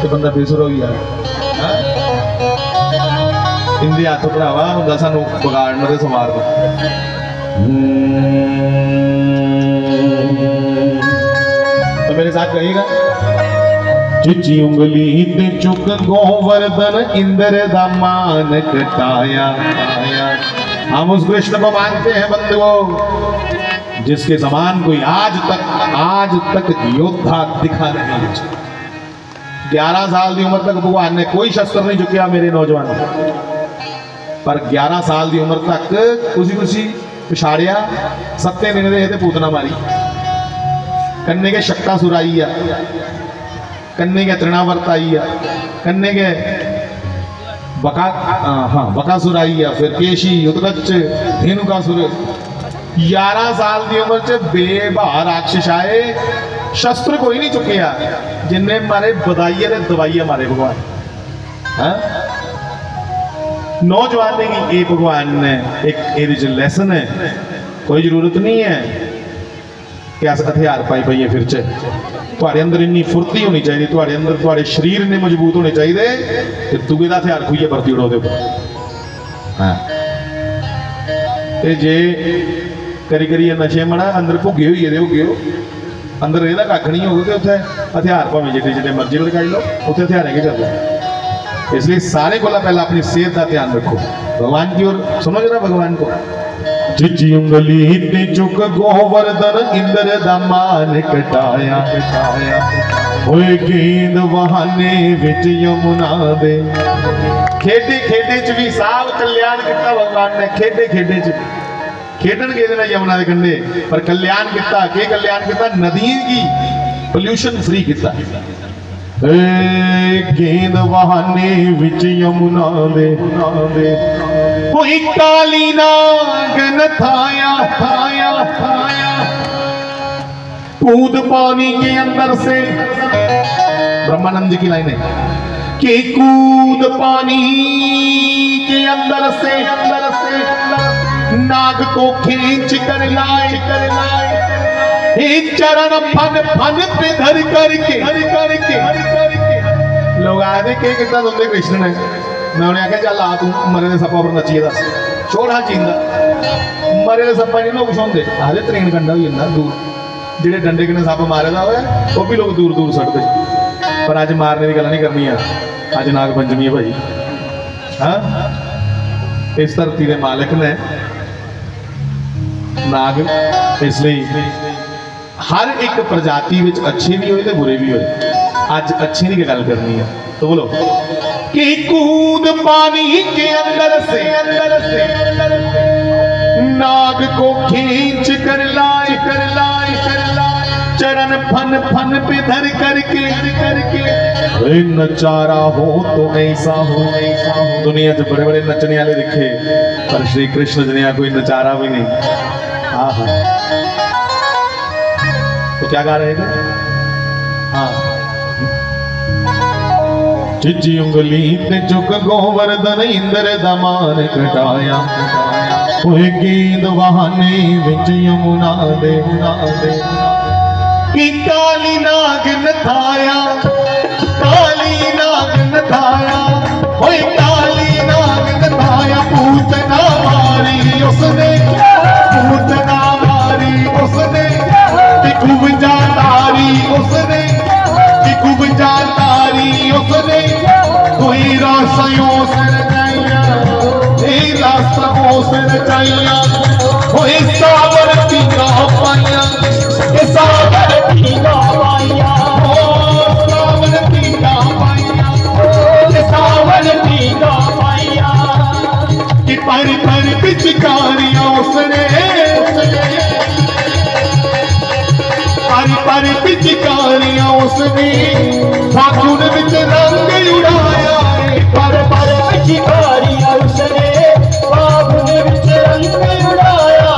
तो बंदा बेसुरा हो गया इंदे हाथ भरावा हुंदा सानू बगाड़न ते संवार दो। तो मेरे साथ कहिएगा चिची उंगली ते चुक गोवर्धन इंद्र दा मान कटाया। हम उस कृष्ण को मानते हैं बंधुओं जिसके समान कोई आज तक योद्धा दिखा नहीं। 11 साल की उम्र तक भगवान ने कोई शस्त्र नहीं चुकिया मेरे नौजवानों, पर 11 साल की उम्र तक खुशी पिछाड़िया सत्ते दिन रहे पूतना मारी कन्ने के शक्का सुराई आ, कन्ने के तृणावर्त आई आ, कन्ने के बकासुर आई आ, फिर केशी युद्धगच्छ धेनुकासुर। 11 साल की उम्र च बेबहा राक्षस आए, शस्त्र कोई नहीं चुकिया जिन्हें मारे बधाइया ने दवाइया मारे भगवान। नौजवान की ये भगवान ने एक लैसन है, कोई जरूरत नहीं है कि अस हथियार पाई पाइए फिर तुहाडे अंदर इन्नी फुर्ती होनी चाहिए, तुहाडे अंदर तुहाडे शरीर ने मजबूत होने चाहिए कि दूए का हथियार खुईए बरती उड़ो उपर। हाँ जे करी करी नशे मना अंदर भुगे हुई भुगे हो अंदर ਇਹਦਾ ਕੱਖ नहीं होगा तो उत्थे हथियार भावें जिहड़े जिहड़े मर्जी लगाई लो उत्थे हथियारे के चलते। इसलिए सारे को पहला अपनी सेहत का ध्यान रखो, भगवान की ओर सुनो जरा भगवान को। चिची उंगली ते चुक गोवर्धन इंद्र दा मान कटाया। होए गेंद वहाने विच यमुना दे। खेडे खेडे च भी साल कल्याण किया भगवान ने, खेडे खेडे च खेडन गए यमुना के कंढे पर कल्याण किया। के कल्याण किया? नदियों की पोल्यूशन फ्री किया। गेंद वहाने विच यमुना दे कोई काली नाग न थाया थाया थाया। कूद पानी के अंदर से, ब्रह्मानंद जी की लाइन है कि कूद पानी के अंदर से नाग को खींच कर लाए चरण फन फन पे धर करके लोग आए के कितना तुमने कृष्ण ने। मैं उन्हें आख्या चल आ तू मरे दे सप्पा पर नचिए दस छोड़। हाँ जींदा मरे दे सप्पा नहीं लोग सौंदे आधे त्रेन कंडा हो जाता दूर, जेडे डंडे कने सप्प मारे दा होया वो भी लोग दूर दूर सड़ते। पर अज मारने की गल नहीं करनी है, अज नाग पंचमी है भाई। हाँ इस धरती के मालिक ने नाग, इसलिए हर एक प्रजाति में अच्छे भी होए ते बुरे भी होए। आज अच्छे की गल करनी है तो बोलो कि कूद पानी के अंदर से नाग को खींच कर लाए चरण फन फन पे धर करके नचारा हो तो ऐसा हो। दुनिया से बड़े बड़े नचने वाले दिखे पर श्री कृष्ण दुनिया कोई नचारा भी नहीं। हाँ हाँ तो क्या गा रहे थे? हाँ चिची उंगली ते चुक गोवर्धन इंद्र दा मान कटाया। कोई गेंद वहाने विच यमुना दे कि काली नाग न थाया कोई काली नाग न थाया। पूतना मारी उसने कुबजा तारी उसने कोई रासयों से रचाइया कोई सावर पीका पाइया सावर पीका पाइया कि पर पिचकारियां उसने पर पिचकारियां उसने फागुन विच रंग उड़ाया। पर पिचकारियां उसने फागुन विच रंग उड़ाया।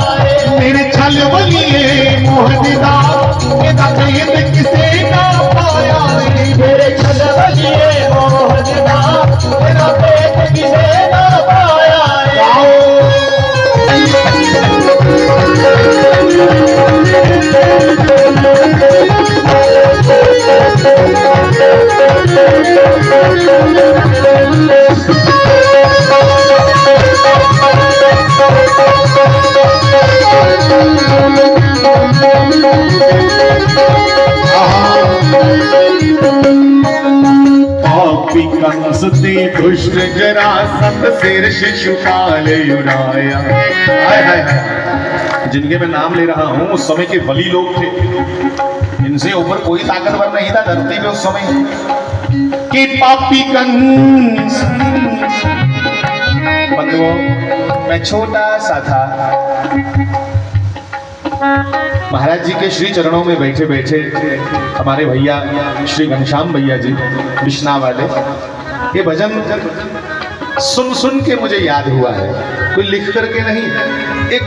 पापी कंस ते दुष्ट जरासंध सिर शिशुपाल उड़ाया। हाय हाय हाय, जिनके मैं नाम ले रहा हूं उस समय के बली लोग थे, इनसे ऊपर कोई ताकतवर नहीं था धरती पे उस समय कि पापी कंस। बंधुओं, मैं छोटा सा था, महाराज जी के श्री चरणों में बैठे बैठे हमारे भैया श्री घनश्याम भैया जी विष्णा वाले ये भजन सुन सुन के मुझे याद हुआ है, कोई लिख करके नहीं। एक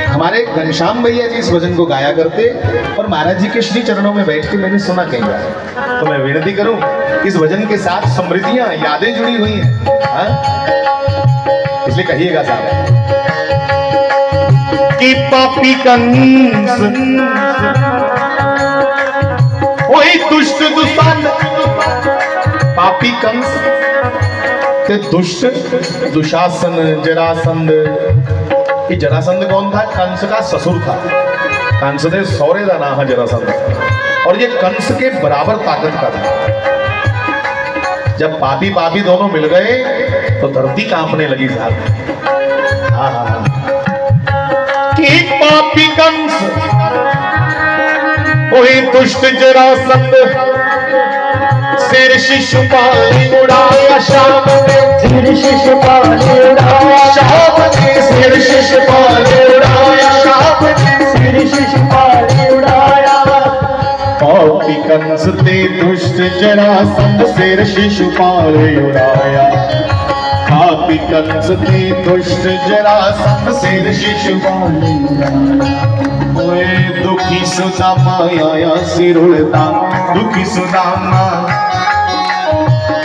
हमारे घनश्याम भैया जी इस भजन को गाया करते और महाराज जी के श्री चरणों में बैठ के मैंने सुना कई बार। तो मैं विनती करूं, इस भजन के साथ समृद्धियां यादें जुड़ी हुई हैं, इसलिए कहिएगा साहब कि पापी कंस वही दुष्ट दुष्ट पापी कंस ते दुष्ट दुशासन जरासंध। ये जरासंध कौन था? कंस का ससुर था। कंस ने सौरे का नाम है जरासंध और ये कंस के बराबर ताकत का था। जब पापी पापी दोनों मिल गए तो धरती कांपने लगी साहब। हाँ हाँ हाँ, कि पापी कंस वही दुष्ट जरासंध सिर शिशुपाल उड़ाया शाम में, सिर शिशुपाल उड़ाया शाम में, सिर शिशुपाल उड़ाया शाम में, सिर शिशुपाल उड़ाया। पापी कंस ते दुष्ट जरासंध सिर शिशुपाल उड़ाया। पापी कंस ते दुष्ट जरासंध सिर शिशुपाल उड़ाया। ओए दुखी सुदामा आया सिर उड़ता, दुखी सुदामा,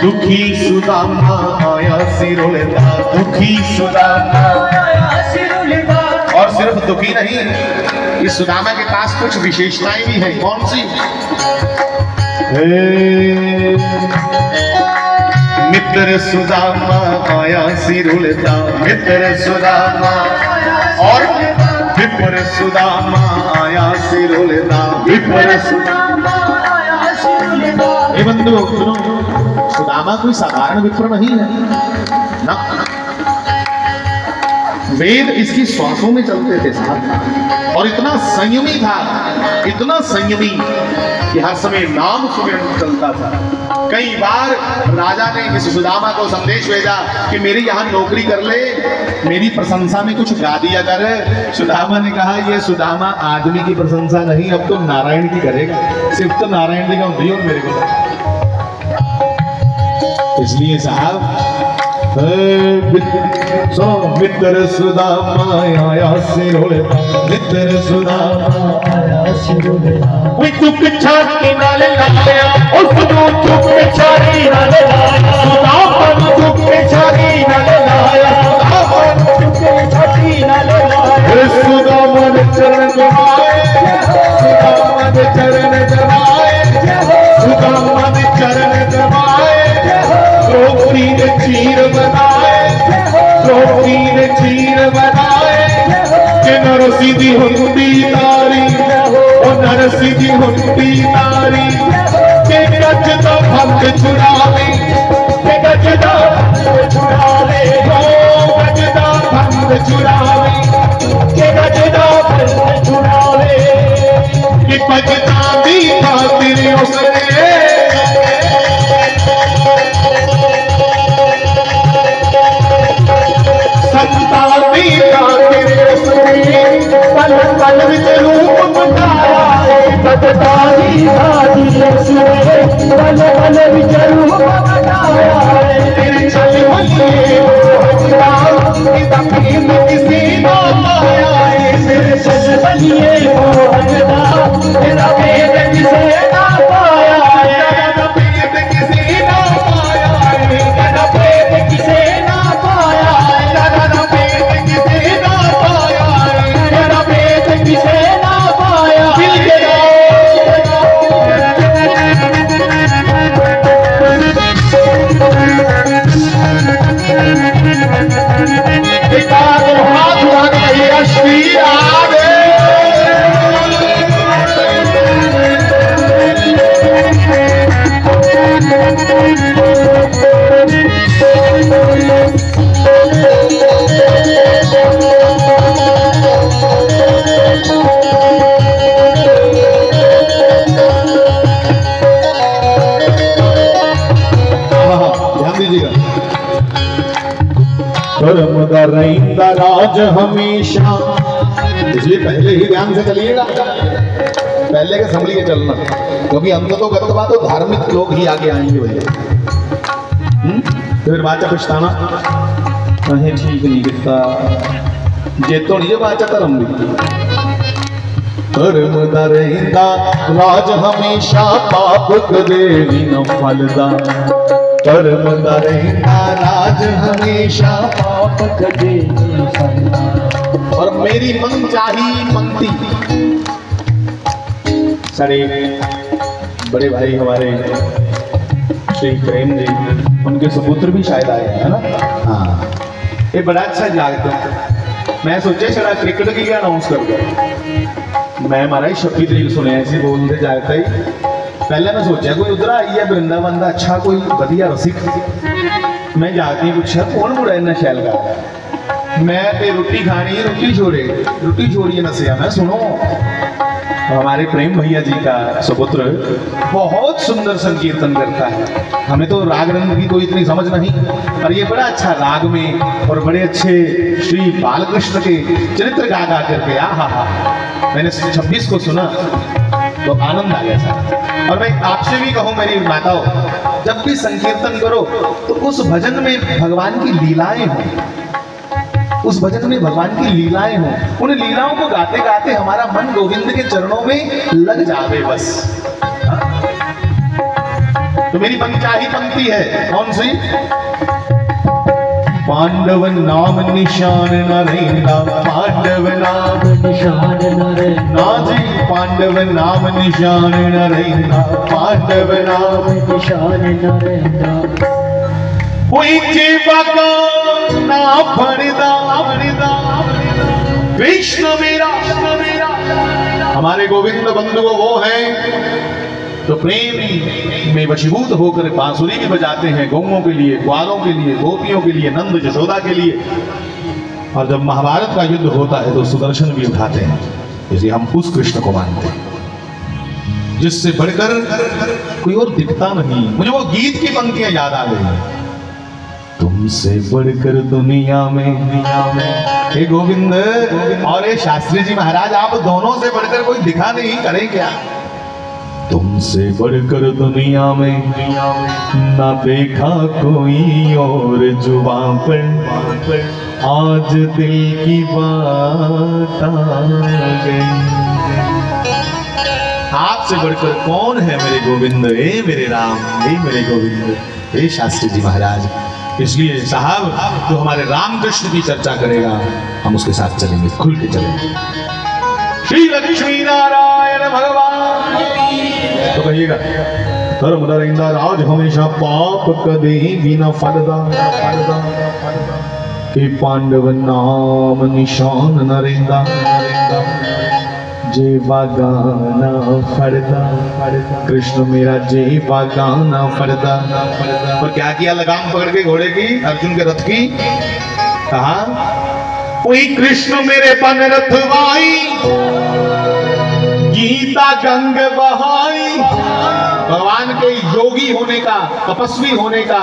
दुखी सुदामा आया सिर उड़ता, दुखी सुदामा आया सिर उड़ता। और सिर्फ दुखी नहीं, इस सुदामा के पास कुछ विशेषताएं भी हैं। कौन सी? मित्र सुदामा आया सिर उड़ता, मित्र सुदामा, और विप्र सुदामा आया सिर उड़ता, विप्र सुदामा आया सिर उड़ता। ये बंधु सुनो, सुदामा कोई साधारण विप्र नहीं है ना, वेद इसकी श्वासों में चलते थे साहब, और इतना संयमी था, इतना संयमी कि हर समय नाम सुमिरन चलता था। कई बार राजा ने इस सुदामा को संदेश भेजा कि मेरी यहाँ नौकरी कर ले, मेरी प्रशंसा में कुछ गा दिया कर। सुदामा ने कहा ये सुदामा आदमी की प्रशंसा नहीं, अब तो नारायण की करेगा, सिर्फ तो नारायण जी का होती और मेरे को। इसलिए साहब मित्र सुदामा आया सिर उड़ता, मित्र सुदामा आया सिर उड़ता। कोई चुप छाती नाल लाया, उसको चुप छाती नाल लाया, सुदामा चुप छाती नाल लाया, सुदामा चुप छाती नाल लाया। सुदामा ने चरण दबाए, सुदामा ने चरण दबाए, सुदामा ने चरण दबाए। द्रौपदी ने चीर बनाए, द्रौपदी ने चीर बनाए कि नरसिंह हुंदी तारी, ओ नरसिंह हुंदी तारी के गज दा भंग छुड़ावे, के गज दा भंग छुड़ावे, ओ गज दा भंग छुड़ावे, के गज दा भंग छुड़ावे। कि भगतां दी खातिर उसने पल पल विच रूप बनाया, भगतां दी खातिर उसने पल पल विच रूप बनाया। तेरे चल बलिए तकलीफ किसी ना पाया, तेरे चल बलिए तेरा भेद किसे ना पाया, तेरा भेद किसी ना पाया, तेरा भेद किसे ना पाया, तेरा भेद किसे ना पाया, तेरा भेद किसे ना पाया। मिल गया हाथ लगा श्री आगे ध्यान दीजिएगा। कर्मदा रहिंदा राज हमेशा, इसलिए पहले ही ध्यान से चलिएगा, पहले के संभली के चलना, क्योंकि अंत तो गतवा तो धार्मिक लोग ही आगे आएंगे भैया। फिर बाचा पछताना नहीं, ठीक नहीं दिखता जे तो नहीं, बाचा धर्म भी। कर्मदा रहिंदा राज हमेशा, पाप कदे भी न फलदा। कर्मदा रहिंदा राज हमेशा, पाप कदे भी न फलदा। और मेरी मन चाही पंक्ति, सारे बड़े भाई हमारे श्री प्रेम जी, उनके सुपुत्र भी शायद आए हैं, है ना? हाँ, ये बड़ा अच्छा जागता है। मैं सोचे चला क्रिकेट की क्या अनाउंस कर दिया। मैं हमारा 26 तरीक सुने ऐसे बोलते जागता ही। पहले मैं सोचा कोई उधर आई है वृंदावन का अच्छा कोई बढ़िया रसिक, मैं जाके पूछा कौन बुरा इन्ना शैल गा। मैं पे रोटी खानी, रोटी छोड़िए नसिया। मैं सुनो हमारे प्रेम भैया जी का सुपुत्र बहुत सुंदर संकीर्तन करता है। हमें तो राग रंग की कोई इतनी समझ नहीं, पर ये बड़ा अच्छा राग में और बड़े अच्छे श्री बालकृष्ण के चरित्र गा करके आहा। मैंने 26 को सुना तो आनंद आ गया था। और मैं आपसे भी कहूँ मेरी माताओं, जब भी संकीर्तन करो तो उस भजन में भगवान की लीलाएं हों, उस भजन में भगवान की लीलाएं हों। उन लीलाओं को गाते गाते हमारा मन गोविंद के चरणों में लग जावे बस। तो मेरी पंक्ति पंक्ति है कौन सी? पांडव नाम निशान न रहंदा, पांडव नाम निशान न रहंदा जी, पांडव नाम निशान न रहंदा, पांडव नाम निशान न रहंदा। कोई जीवा का ना फड़दा, कृष्ण मेरा। हमारे गोविंद बंधु वो हैं तो प्रेम में वशीभूत होकर बांसुरी भी बजाते हैं, गौओं के लिए, ग्वालों के लिए, गोपियों के लिए, नंद यशोदा के लिए। और जब महाभारत का युद्ध होता है तो सुदर्शन भी उठाते हैं, इसलिए हम उस कृष्ण को मानते हैं जिससे बढ़कर कोई और दिखता नहीं। मुझे वो गीत की पंक्तियां याद आ गई, तुमसे बढ़कर दुनिया में हे गोविंद और हे शास्त्री जी महाराज, आप दोनों से बढ़कर कोई दिखा नहीं, करें क्या? तुमसे बढ़कर दुनिया में ना देखा कोई और जुबान पर, आज दिल की बात आ गई। आपसे बढ़कर कौन है मेरे गोविंद, हे मेरे राम, हे मेरे गोविंद, हे शास्त्री जी महाराज। इसलिए साहब जो हमारे रामकृष्ण की चर्चा करेगा हम उसके साथ चलेंगे, खुल के चलेंगे। श्री लक्ष्मी नारायण भगवान तो कहिएगा। कर्मदा रहिंदा राज हमेशा, पाप कदे भी न फलदा। के पांडव नाम निशान न रहंदा, जेवा गाना फड़दा। कृष्ण मेरा जेवा गाना फड़दा। और क्या किया? लगाम पकड़ के घोड़े की, अर्जुन के रथ की, कहा वही कृष्ण मेरे पन रथवाई, गीता गंग बहाई। भगवान के योगी होने का, तपस्वी होने का,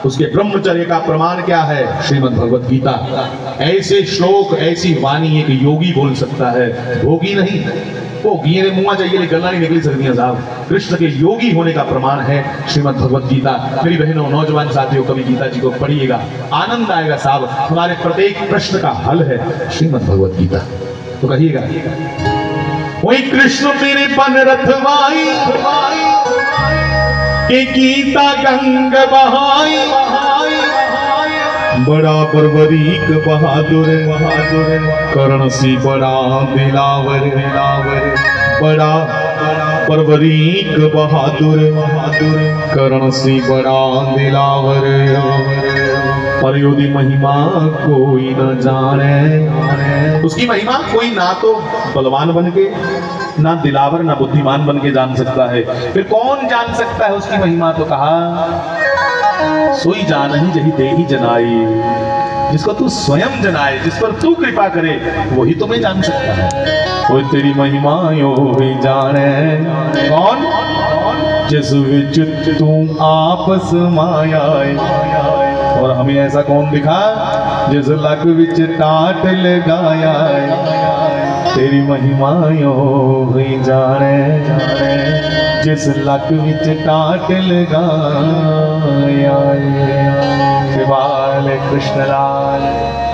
उसके ब्रह्मचर्य का प्रमाण क्या है? श्रीमद् भगवत गीता। ऐसे श्लोक, ऐसी वाणी एक योगी बोल सकता है, भोगी नहीं। भोगी ने मुंह चाहिए लेकिन गला नहीं निकल सकती है साहब। कृष्ण के योगी होने का प्रमाण है श्रीमद् भगवत गीता। मेरी बहनों, नौजवान साथियों, कभी गीता जी को पढ़िएगा, आनंद आएगा साहब। हमारे प्रत्येक प्रश्न का हल है श्रीमद् भगवत गीता। तो कहिएगा, वही कृष्ण मेरे पन रथवाई, के गीता गंग बहाई। बड़ा परवरीक बहादुर, कर्ण सी बड़ा दिलावर। बड़ा परवरीक बहादुर, कर्ण सी बड़ा दिलावर। पर यदि महिमा कोई न जाने, उसकी महिमा कोई ना तो बलवान बन के, ना दिलावर, ना बुद्धिमान बन के जान सकता है। फिर कौन जान सकता है उसकी महिमा? तो कहा सोई जान ही जही दे ही जनाई, जिसको तू स्वयं जनाए, जिस पर तू कृपा करे, वही तुम्हें जान सकता है। वो तेरी महिमा यो भी जाने। कौन? जिस विच तू आप समाया है। और हमें ऐसा कौन दिखा जिस लक विच टाट लगाया है। तेरी महिमायो हुई जाने जिस लक विच टाट लगाया है। बाल कृष्ण लाल।